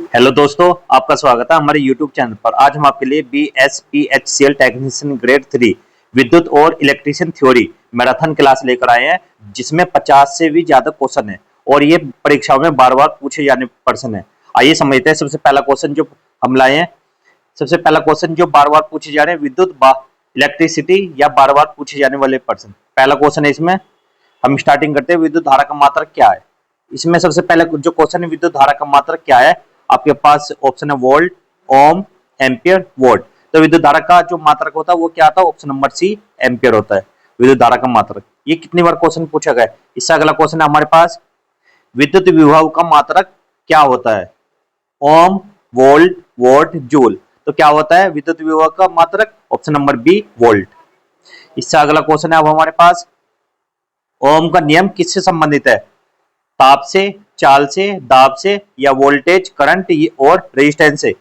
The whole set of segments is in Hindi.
हेलो दोस्तों, आपका स्वागत है हमारे YouTube चैनल पर। आज हम आपके लिए BSPHCL टेक्नीशियन ग्रेड 3 विद्युत और इलेक्ट्रिशियन थ्योरी मैराथन क्लास लेकर आए हैं, जिसमें 50 से भी ज्यादा क्वेश्चन है और ये परीक्षाओं में बार बार पूछे जाने प्रश्न है। आइए समझते हैं। सबसे पहला क्वेश्चन जो हम लाए हैं, सबसे पहला क्वेश्चन जो बार बार पूछे जा रहे हैं, विद्युत इलेक्ट्रिसिटी या बार बार पूछे जाने वाले प्रश्न। पहला क्वेश्चन है, इसमें हम स्टार्टिंग करते हैं। विद्युत धारा का मात्रक क्या है? इसमें सबसे पहले जो क्वेश्चन है, विद्युत धारा का मात्रक क्या है, आपके पास ऑप्शन है वोल्ट, ओम, एम्पियर, वोल्ट। तो विद्युत धारा का जो मात्रक होता है वो क्या आता है? ऑप्शन नंबर सी, एम्पियर होता है विद्युत धारा का मात्रक। ये कितनी बार क्वेश्चन पूछा गया है। इससे अगला क्वेश्चन है हमारे पास, विद्युत विभव का मात्रक क्या होता है? Ohm, volt, watt, joule. तो क्या होता है विद्युत विभव का मात्रक? Option number B, volt. इससे अगला क्वेश्चन है अब हमारे पास, ओम का नियम किससे संबंधित है? ताप से, चाल से, दाब से, या वोल्टेज, करंट और रेजिस्टेंस से।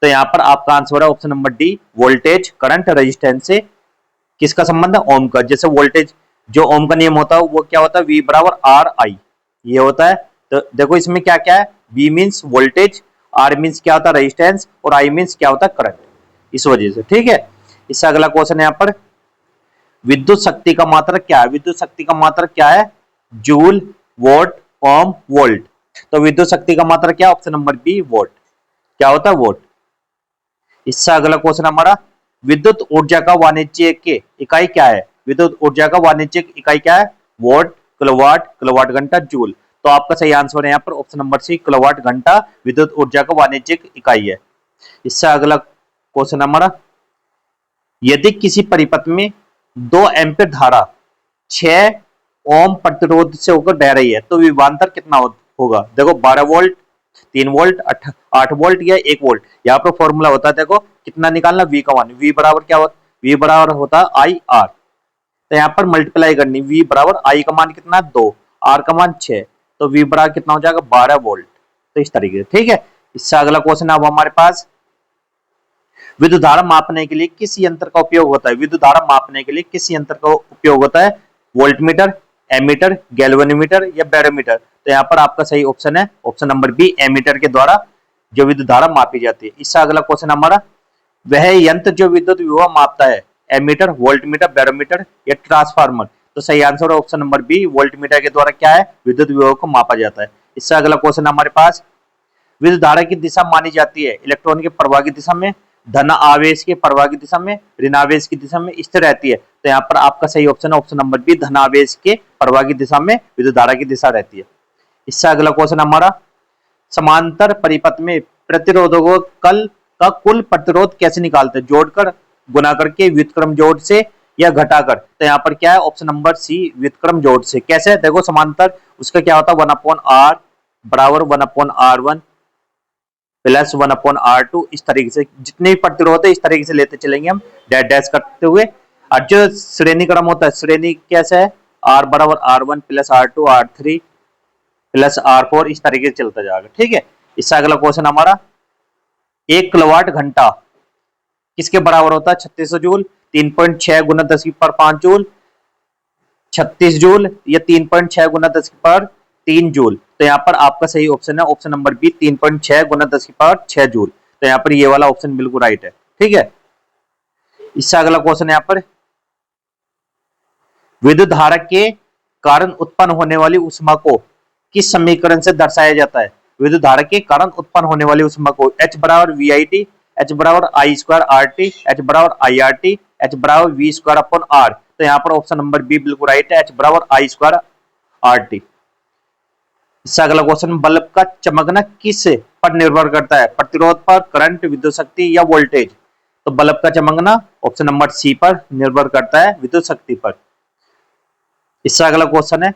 तो यहाँ पर आपका आंसर है option number D, voltage, current, resistance से किसका संबंध है? ओम का। जैसे वोल्टेज, जो ओम का नियम होता है वो क्या होता है? V बराबर आर आई, ये होता है। तो देखो इसमें क्या क्या है, V means voltage, R means क्या होता है? रेजिस्टेंस, और I मीन्स क्या होता है? करंट। इस वजह से, ठीक है। इससे अगला क्वेश्चन है यहाँ पर, विद्युत शक्ति का मात्रक क्या है? विद्युत शक्ति का मात्रक क्या है? Joule, watt, ohm, volt. तो विद्युत शक्ति का मात्रक क्या? Option number B, watt. क्या होता है? वोट। इससे अगला क्वेश्चन हमारा, विद्युत ऊर्जा का वाणिज्यिक इकाई क्या है? विद्युत ऊर्जा का वाणिज्यिक इकाई क्या है? वोट, किलोवाट, किलोवाट घंटा, जूल। तो आपका सही आंसर है यहाँ पर ऑप्शन नंबर सी, किलोवाट घंटा विद्युत ऊर्जा का वाणिज्यिक इकाई है। इससे अगला क्वेश्चन हमारा, यदि किसी परिपथ में 2 एम्पीयर धारा 6 ओम प्रतिरोध से होकर बह रही है तो विभवांतर कितना होगा? देखो 12 वोल्ट, 3 वोल्ट, 8 वोल्ट या 1 वोल्ट। यहाँ पर फॉर्मूला होता है, देखो कितना निकालना, V का मान। V बराबर क्या होता है? V बराबर होता है आई आर। तो यहाँ पर मल्टीप्लाई करनी, V बराबर आई का मान कितना? 2, R का मान 6, तो V बराबर कितना हो जाएगा? 12 वोल्ट। तो इस तरीके से, ठीक है। इससे अगला क्वेश्चन अब हमारे पास, विद्युत धारा मापने के लिए किस यंत्र का उपयोग होता है? विद्युत धारा मापने के लिए किस यंत्र का उपयोग होता है? वोल्टमीटर, एमीटर, गैल्वेनोमीटर या बैरोमीटर। तो यहाँ पर आपका सही ऑप्शन है ऑप्शन नंबर बी, एमीटर के द्वारा जो विद्युत धारा मापी जाती है। इससे अगला क्वेश्चन हमारा, वह यंत्र जो विद्युत विभव मापता है, एमीटर, वोल्टमीटर, बैरोमीटर या ट्रांसफार्मर। तो सही आंसर है ऑप्शन नंबर बी, वोल्टमीटर के द्वारा क्या है? विद्युत विभव को मापा जाता है। इससे अगला क्वेश्चन हमारे पास, विद्युत धारा की दिशा मानी जाती है इलेक्ट्रॉन के प्रवाह की दिशा में, धन आवेश के प्रवाह की दिशा में, ऋण आवेश की दिशा में स्थिर रहती है। तो यहाँ पर आपका सही ऑप्शन है ऑप्शन नंबर बी, धन आवेश के प्रवाह की दिशा में विद्युत धारा की दिशा रहती है। इससे अगला क्वेश्चन हमारा, समांतर परिपथ में प्रतिरोधकों का कुल प्रतिरोध कैसे निकालते हैं? जोड़कर, गुना करके, व्युत्क्रम जोड़ से या घटाकर। तो यहाँ पर क्या है? ऑप्शन नंबर सी, व्युत्क्रम जोड़ से। कैसे? देखो समांतर, उसका क्या होता है? 1/r बराबर 1/r1 प्लस 1/r2। इस तरीके से जितने भी प्रतिरोध है इस तरीके से लेते चलेंगे हम, डैश डैश करते हुए। और जो श्रेणी क्रम होता है, श्रेणी कैसे है? r बराबर r1 plus r2 r3 plus r4, इस तरीके से चलता जाएगा, ठीक है। इससे अगला क्वेश्चन हमारा, 1 किलोवाट घंटा किसके बराबर होता है? 3600 जूल, 3.6 गुना 10⁵ जूल, 36 जूल, या 3.6 गुना 10⁻³ जूल। तो यहाँ पर आपका सही ऑप्शन है ऑप्शन नंबर बी, 3.6 गुना 10⁻6 जूल। तो यहाँ पर ये वाला ऑप्शन बिल्कुल राइट है, ठीक है। इससे अगला क्वेश्चन यहाँ पर, विद्युत धारा के कारण उत्पन्न होने वाली ऊष्मा को किस समीकरण से दर्शाया जाता है? विद्युत धारा के कारण उत्पन्न होने वाली ऊष्मा को H बराबर VIT, H बराबर I² RT, H बराबर IRT, H बराबर V²/R। तो यहाँ पर ऑप्शन नंबर बी बिल्कुल राइट है, H बराबर I² RT। इससे अगला क्वेश्चन, बल्ब का चमकना किस पर निर्भर करता है? प्रतिरोध पर, करंट, विद्युत शक्ति या वोल्टेज। तो बल्ब का चमकना ऑप्शन नंबर सी पर निर्भर करता है, विद्युत शक्ति पर। इससे अगला क्वेश्चन है,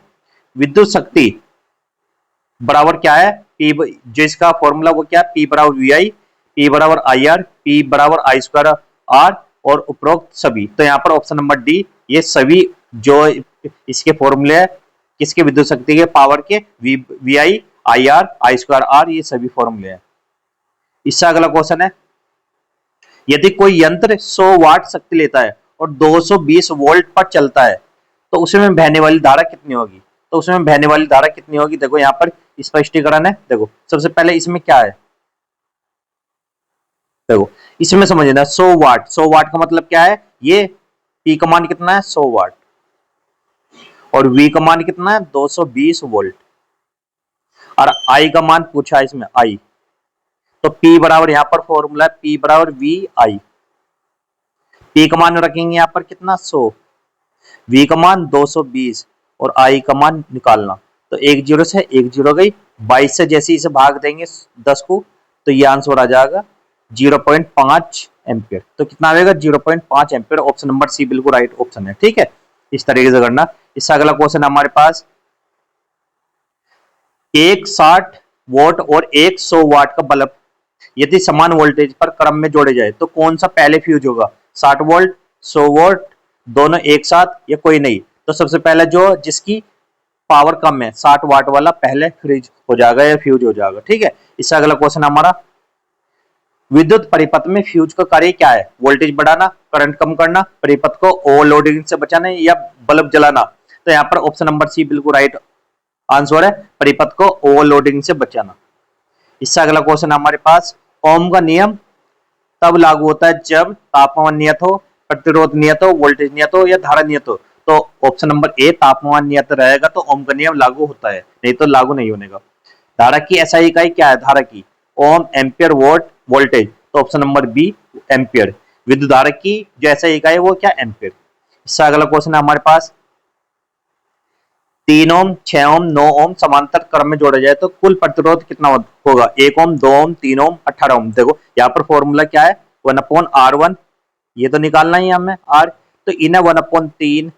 विद्युत शक्ति बराबर क्या है? P, जो इसका फॉर्मूला वो क्या है? P बराबर VI, P बराबर IR, P बराबर I²R और उपरोक्त सभी। तो यहाँ पर ऑप्शन नंबर डी, ये सभी जो इसके फॉर्मूले है किसके? विद्युत शक्ति के, पावर के, VI, IR, I²R, ये सभी फॉर्मूले हैं। इससे अगला क्वेश्चन है, यदि कोई यंत्र 100 वाट शक्ति लेता है और 220 वोल्ट पर चलता है तो उसमें बहने वाली धारा कितनी होगी? तो उसमें बहने वाली धारा कितनी होगी? देखो यहाँ पर स्पष्टीकरण है। देखो सबसे पहले इसमें क्या है, देखो इसमें समझना 100 वाट, 100 वाट का मतलब क्या है, ये P का मान कितना है 100 वाट और V का मान कितना है 220 वोल्ट और I का मान पूछा है इसमें I, तो P बराबर यहाँ पर फॉर्मूला है P बराबर VI। P का मान रखेंगे यहाँ पर कितना 100, V का मान 220 और I का मान निकालना, तो एक जीरो से एक जीरो गई, 22 से जैसे इसे भाग देंगे 10 को तो ये आंसर आ जाएगा 0.5 एम्पियर। तो कितना आएगा 0.5 एम्पियर। ऑप्शन नंबर सी बिल्कुल राइट ऑप्शन है। ठीक है, इस तरीके से करना। इससे अगला क्वेश्चन हमारे पास, एक 60 वोल्ट और एक 100 वाट का बल्ब यदि समान वोल्टेज पर क्रम में जोड़े जाए तो कौन सा पहले फ्यूज होगा, 60 वोल्ट 100 वोल्ट दोनों एक साथ या कोई नहीं। तो सबसे पहले जो जिसकी पावर कम है 60 वाट वाला पहले फ्यूज हो जाएगा या फ्यूज हो जाएगा। ठीक है, इससे अगला क्वेश्चन हमारा, विद्युत परिपथ में फ्यूज का कार्य क्या है, वोल्टेज बढ़ाना, करंट कम करना, परिपथ को ओवरलोडिंग से बचाना या बल्ब जलाना। तो यहाँ पर ऑप्शन नंबर सी बिल्कुल राइट आंसर है, परिपथ को ओवरलोडिंग से बचाना। इससे अगला क्वेश्चन हमारे पास, ओम का नियम तब लागू होता है जब तापमान नियत हो, प्रतिरोध नियत हो, वोल्टेज नियत हो या धारा नियत हो। तो ऑप्शन नंबर ए तापमान नियत रहेगा तो ओम का नियम लागू होता है, नहीं तो लागू नहीं होने का। धारा की एसआई इकाई क्या है, धारा की ओम, एम्पियर, वोल्ट, वोल्टेज। तो ऑप्शन नंबर बी एम्पियर। विद्युत धारा की जो एसआई इकाई है वो क्या, एम्पियर। इससे अगला क्वेश्चन है हमारे पास, 3 ओम, 6 ओम, 9 ओम समांतर क्रम में जोड़ा जाए तो कुल प्रतिरोध कितना होगा, 1 ओम, 2 ओम, 3 ओम, 18 ओम। देखो यहाँ पर फॉर्मूला क्या है, 1/R1, ये तो निकालना ही हमें R, तो इन्हें 1/3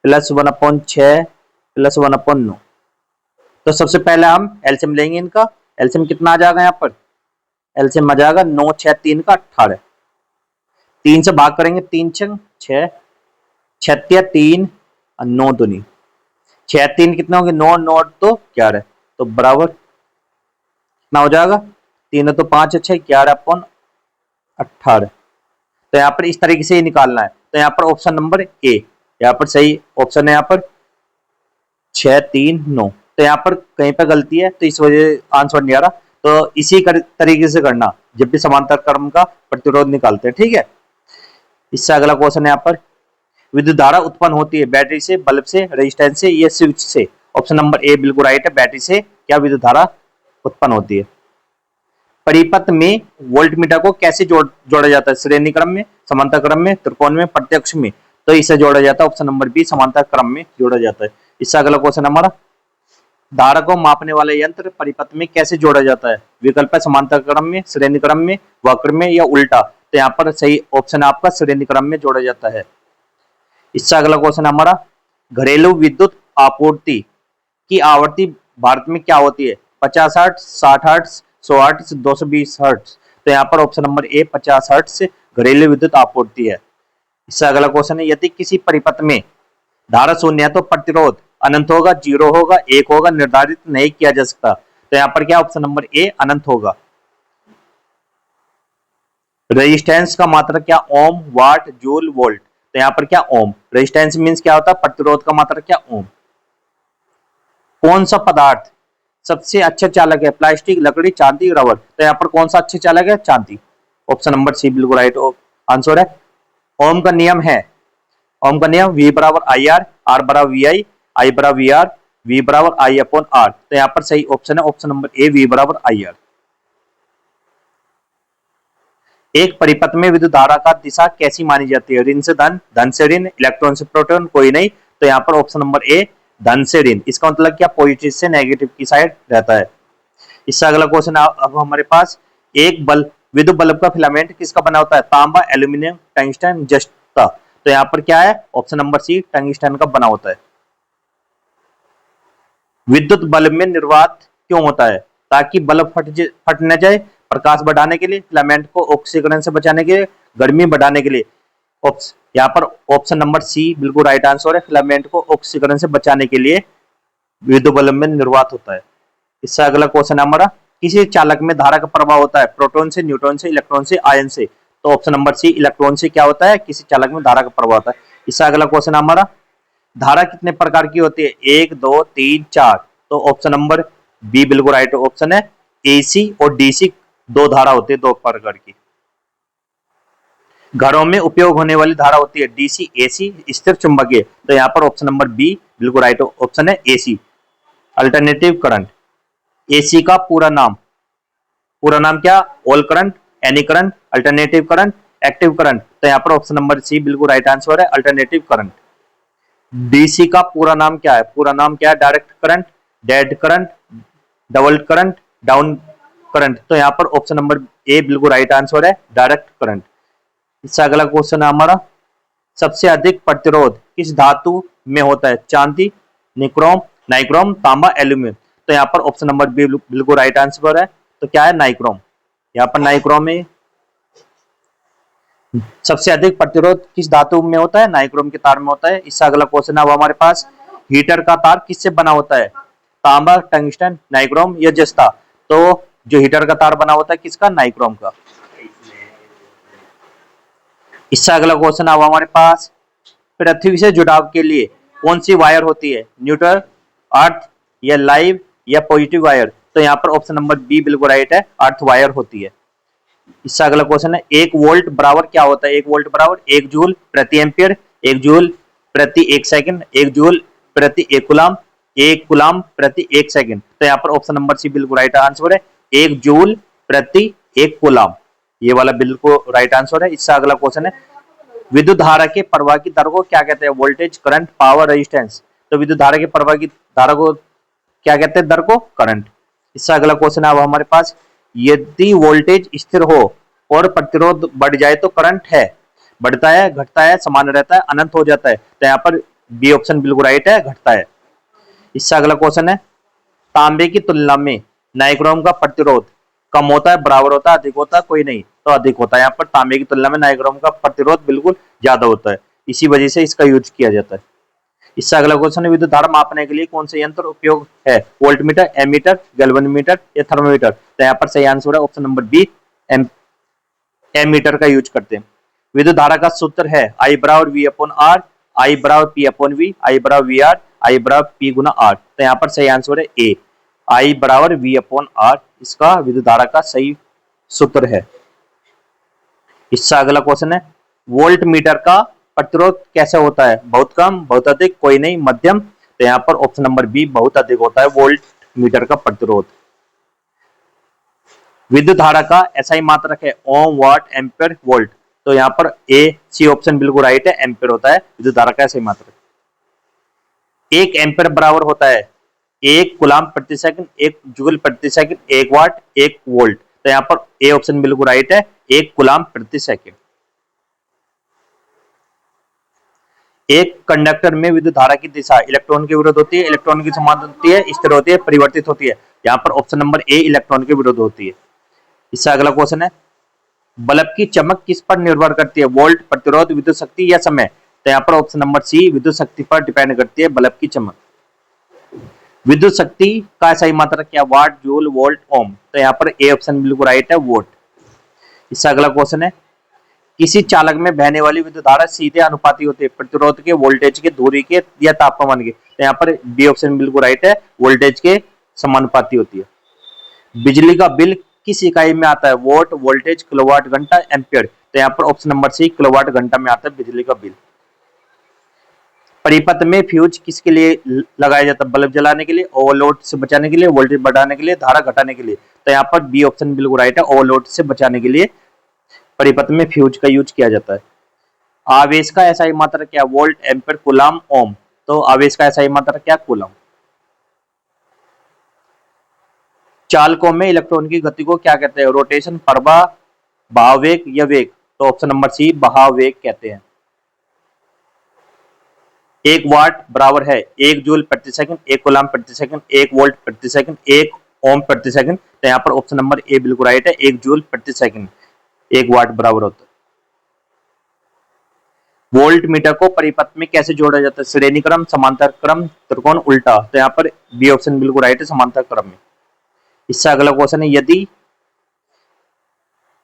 प्लस 1/6 प्लस 1/9। तो सबसे पहले हम एलसीएम लेंगे इनका, एलसीएम कितना आ जाएगा, यहाँ पर एलसीएम आ जाएगा 9 6 3 का 18, 3 से भाग करेंगे 3 6 6 6 3 और 9 दूनी 6 3 कितना होंगे 9 9 तो 11, तो बराबर कितना हो जाएगा 3 तो 5 6 11/18। तो यहाँ पर इस तरीके से ही निकालना है। तो यहाँ पर ऑप्शन नंबर ए यहाँ पर सही ऑप्शन है, यहाँ पर 6 3 9। तो यहाँ पर कहीं पर गलती है तो इस वजह आंसर नहीं आ रहा। तो इसी तरीके से करना जब भी समांतर क्रम का प्रतिरोध निकालते हैं। ठीक है, इससे अगला क्वेश्चन है यहाँ पर, विद्युत धारा उत्पन्न होती है बैटरी से, बल्ब से, रेजिस्टेंस से या स्विच से। ऑप्शन नंबर ए बिल्कुल राइट है, बैटरी से क्या विद्युत धारा उत्पन्न होती है। परिपथ में वोल्टमीटर को कैसे जोड़ा जाता है, श्रेणी क्रम में, समांतर क्रम में, त्रिकोण में, प्रत्यक्ष में। तो इसे जोड़ा जाता है ऑप्शन नंबर बी समांतर क्रम में जोड़ा जाता है। इससे अगला क्वेश्चन हमारा, धारा को मापने वाला यंत्र परिपथ में कैसे जोड़ा जाता है, विकल्प है समांतर क्रम में, श्रेणी क्रम में, वक्र में या उल्टा। तो यहाँ पर सही ऑप्शन है आपका श्रेणी क्रम में जोड़ा जाता है। इससे अगला क्वेश्चन हमारा, घरेलू विद्युत आपूर्ति की आवृत्ति भारत में क्या होती है, 50 हर्ट्ज, 60 हर्ट्ज, 100 हर्ट्ज, 220 हर्ट्ज। तो यहाँ पर ऑप्शन नंबर ए 50 हर्ट्ज से घरेलू विद्युत आपूर्ति है। इससे अगला क्वेश्चन है, यदि किसी परिपथ में धारा शून्य है तो प्रतिरोध अनंत होगा, 0 होगा, 1 होगा, निर्धारित नहीं किया जा सकता। तो यहाँ पर क्या ऑप्शन नंबर ए अनंत होगा। रेजिस्टेंस का मात्रक क्या, ओम, वाट, जूल, वोल्ट। तो यहाँ पर क्या ओम, रेजिस्टेंस मींस क्या होता है, प्रतिरोध का मात्रक क्या ओम। कौन सा पदार्थ सबसे अच्छा चालक है, प्लास्टिक, लकड़ी, चांदी, रबर। तो यहाँ पर कौन सा अच्छा चालक है, चांदी। ऑप्शन नंबर सी बिल्कुल राइट आंसर है। ओम का नियम है, ओम का नियम V बराबर IR, R बराबर VI, I बराबर VR, V बराबर I/R। तो यहाँ पर सही ऑप्शन है ऑप्शन नंबर ए V बराबर IR। एक परिपथ में विद्युत धारा का दिशा कैसी मानी जाती है, ऋण से धन, धन से ऋण, इलेक्ट्रॉन से प्रोटॉन, कोई नहीं। तो यहाँ पर ऑप्शन नंबर ए धन से ऋण। इसका मतलब क्या, पॉजिटिव से नेगेटिव की साइड रहता है। इससे अगला क्वेश्चन अब हमारे पास, एक बल्ब विद्युत बल्ब का फिलामेंट किसका बना होता है, तांबा, एल्यूमिनियम, टंगस्टन, जस्ता। तो यहाँ पर क्या है ऑप्शन नंबर सी टंगस्टन का बना होता है। विद्युत बल्ब में निर्वात क्यों होता है, ताकि बल्ब फट न जाए, प्रकाश बढ़ाने के लिए, फिलामेंट को ऑक्सीकरण से बचाने के लिए, गर्मी बढ़ाने के लिए। यहाँ पर ऑप्शन नंबर सी बिल्कुल राइट आंसर है, फिलामेंट को ऑक्सीकरण से बचाने के लिए विद्युत बल्ब में निर्वात होता है। इससे अगला क्वेश्चन हमारा, किसी चालक में धारा का प्रवाह होता है, प्रोटॉन से, न्यूट्रॉन से, इलेक्ट्रॉन से, आयन से। तो ऑप्शन नंबर सी इलेक्ट्रॉन से क्या होता है, किसी चालक में धारा का प्रवाह होता है। इससे अगला क्वेश्चन हमारा, धारा कितने प्रकार की होती है, 1 2 3 4। तो ऑप्शन नंबर बी बिल्कुल राइट ऑप्शन है, AC और DC दो धारा होती है, दो प्रकार की। घरों में उपयोग होने वाली धारा होती है डीसी, एसी, स्थिर चुंबकीय। तो यहाँ पर ऑप्शन नंबर बी बिल्कुल राइट ऑप्शन है, एसी, अल्टरनेटिव करंट। एसी का पूरा नाम क्या? All current, any current, alternative current, active current. तो यहाँ पर ऑप्शन नंबर सी बिल्कुल राइट आंसर है, अल्टरनेटिव करंट। डीसी का पूरा नाम क्या है? पूरा नाम क्या है? Direct current, dead current, double current, down current. तो यहाँ पर ऑप्शन नंबर ए बिल्कुल राइट आंसर है, डायरेक्ट करंट। इससे अगला क्वेश्चन है हमारा, सबसे अधिक प्रतिरोध किस धातु में होता है? चांदी, निक्रोम, नाइक्रोम, तांबा, एल्यूमिनियम। तो यहाँ पर ऑप्शन नंबर बी बिल्कुल राइट आंसर है। तो क्या है? नाइक्रोम। यहाँ पर नाइक्रोम में सबसे अधिक प्रतिरोध किस धातु में होता है? नाइक्रोम के तार में होता है। इससे अगला क्वेश्चन है अब हमारे पास, हीटर का तार किससे बना होता है? तांबा, टंगस्टन, नाइक्रोम या जस्ता। तो जो हीटर का तार बना होता है किसका? नाइक्रोम का। इससे अगला क्वेश्चन अब हमारे पास, पृथ्वी से जुड़ाव के लिए कौन सी वायर होती है? न्यूट्रल, अर्थ या लाइव या पॉजिटिव वायर। तो यहाँ पर ऑप्शन नंबर बी बिल्कुल राइट है, अर्थ वायर होती है। इससे अगला क्वेश्चन है, एक वोल्ट बराबर क्या होता है? एक वोल्ट बराबर 1 जूल प्रति एम्पियर, 1 जूल प्रति 1 सेकंड, 1 जूल प्रति 1 कूलाम, 1 कूलाम प्रति 1 सेकंड। तो यहाँ पर ऑप्शन नंबर सी बिल्कुल राइट आंसर है, 1 जूल प्रति 1 कूलाम। ये वाला बिल्कुल राइट आंसर है। इससे अगला क्वेश्चन है, विद्युत धारा के प्रवाह की दर को क्या कहते हैं? Voltage, current, power, resistance. तो विद्युत धारा के प्रवाह की धारा को क्या कहते हैं? दर को करंट। इससे अगला क्वेश्चन है अब हमारे पास, यदि वोल्टेज स्थिर हो और प्रतिरोध बढ़ जाए तो करंट है, बढ़ता है, घटता है, समान रहता है, अनंत हो जाता है। तो यहाँ पर बी ऑप्शन बिल्कुल राइट है, घटता है। इससे अगला क्वेश्चन है, तांबे की तुलना में नाइक्रोम का प्रतिरोध कम होता है, बराबर होता है, अधिक होता है? कोई नहीं, तो अधिक होता है। यहाँ पर तांबे की तुलना में नाइक्रोम का प्रतिरोध बिल्कुल ज्यादा होता है, इसी वजह से इसका यूज किया जाता है। इससे अगला क्वेश्चन है, विद्युत धारा मापने के लिए कौन से यंत्र उपयोग है? वोल्टमीटर, एमीटर, गैल्वेनोमीटर या थर्मोमीटर। तो यहाँ पर सही आंसर है ऑप्शन नंबर बी, एमीटर का यूज करते हैं। विद्युत धारा का सूत्र है आई बराबर वी अपॉन आर, आई बराबर पी अपॉन वी, आई बराबर वी आर, आई बराबर पी गुना आर। तो यहाँ पर सही आंसर है ए, आई बराबर वी अपॉन आर, इसका विद्युत धारा का सही सूत्र है। इससे अगला क्वेश्चन है, वोल्ट मीटर का प्रतिरोध कैसे होता है? बहुत कम, बहुत अधिक, कोई नहीं, मध्यम। तो यहाँ पर ऑप्शन नंबर बी बहुत अधिक होता है वोल्ट मीटर का प्रतिरोध। विद्युत धारा का एसआई मात्रक है ओम, वाट, एम्पियर, वोल्ट। तो यहाँ पर ए सी ऑप्शन बिल्कुल राइट है, एम्पियर होता है विद्युत धारा का एसआई मात्रक। 1 एम्पियर बराबर होता है 1 कूलाम प्रति सेकंड, 1 जूल प्रति सेकंड, 1 वाट, 1 वोल्ट। तो यहाँ पर ए ऑप्शन बिल्कुल राइट है, 1 कूलाम प्रति सेकंड। एक कंडक्टर में विद्युत धारा की दिशा इलेक्ट्रॉन के विरुद्ध होती है, इलेक्ट्रॉन की समान होती है, स्थिर होती है, परिवर्तित होती है। यहाँ पर ऑप्शन नंबर ए इलेक्ट्रॉन के विरुद्ध होती है। इससे अगला क्वेश्चन है, बल्ब की चमक किस पर निर्भर करती है? वोल्ट, प्रतिरोध, विद्युत शक्ति या समय। तो यहाँ पर ऑप्शन नंबर सी विद्युत शक्ति पर डिपेंड करती है बल्ब की चमक। विद्युत शक्ति का सही मात्रक क्या? वाट, जूल, वोल्ट, ओम। तो यहाँ पर ए ऑप्शन बिल्कुल राइट है, वोल्ट। इससे अगला क्वेश्चन है, किसी चालक में बहने वाली विद्युत धारा सीधे अनुपाती होती है प्रतिरोध के, वोल्टेज के, दूरी के या तापमान के। तो यहाँ पर बी ऑप्शन बिल्कुल राइट है, वोल्टेज के समानुपाती होती है। बिजली का बिल किस इकाई में आता है? वोट, वोल्टेज, किलोवाट घंटा, एम्पियर। तो यहाँ पर ऑप्शन नंबर सी किलोवाट घंटा में आता है बिजली का बिल। परिपथ में फ्यूज किसके लिए लगाया जाता है? बल्ब जलाने के लिए, ओवरलोड से बचाने के लिए, वोल्टेज बढ़ाने के लिए, धारा घटाने के लिए। तो यहाँ पर बी ऑप्शन बिल्कुल राइट है, ओवरलोड से बचाने के लिए परिपथ में फ्यूज का यूज किया जाता है। आवेश का एसआई मात्रक क्या? वोल्ट, एम्पियर, कूलाम, ओम। तो आवेश का एसआई मात्रक क्या? कूलाम। चालकों में इलेक्ट्रॉन की गति को क्या कहते हैं? रोटेशन, प्रवाह, बहावेग या वेग। तो ऑप्शन नंबर सी बहावेग कहते हैं। 1 वाट बराबर है 1 जूल प्रति सेकंड, 1 कूलाम प्रति सेकंड, 1 वोल्ट प्रति सेकंड, 1 ओम प्रति सेकंड। तो यहाँ पर ऑप्शन नंबर ए बिल्कुल राइट है, 1 जूल प्रति सेकंड 1 वाट बराबर होता है। वोल्ट मीटर को परिपथ में कैसे जोड़ा जाता है? श्रेणी क्रम, समांतर क्रम, त्रिकोण, उल्टा। तो यहाँ पर बी ऑप्शन बिल्कुल राइट है, समांतर क्रम में। इससे अगला क्वेश्चन है, यदि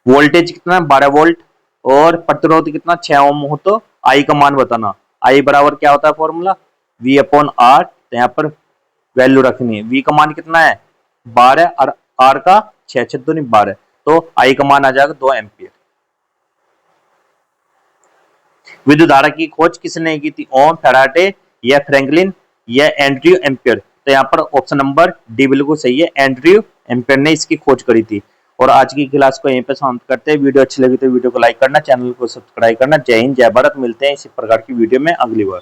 वोल्टेज कितना 12 वोल्ट और प्रतिरोध कितना 6 ओम हो तो आई का मान बताना। आई बराबर क्या होता है फॉर्मूला? We upon are. तो यहाँ पर वैल्यू रखनी है, वी का मान कितना है 12 और आर का 6 6 12। तो आई का मान आ जाएगा 2 एम्पियर। विद्युत धारा की खोज किसने की थी? ओम, फैराडे या फ्रैंकलिन या एंड्रयू एम्पियर? तो यहाँ पर ऑप्शन नंबर डी बिल्कुल सही है, एंड्रयू एम्पियर ने इसकी खोज करी थी। और आज की क्लास को यहीं पे समाप्त करते हैं। वीडियो अच्छी लगी तो वीडियो को लाइक करना, चैनल को सब्सक्राइब करना। जय हिंद, जय भारत। मिलते हैं इसी प्रकार की वीडियो में अगली बार।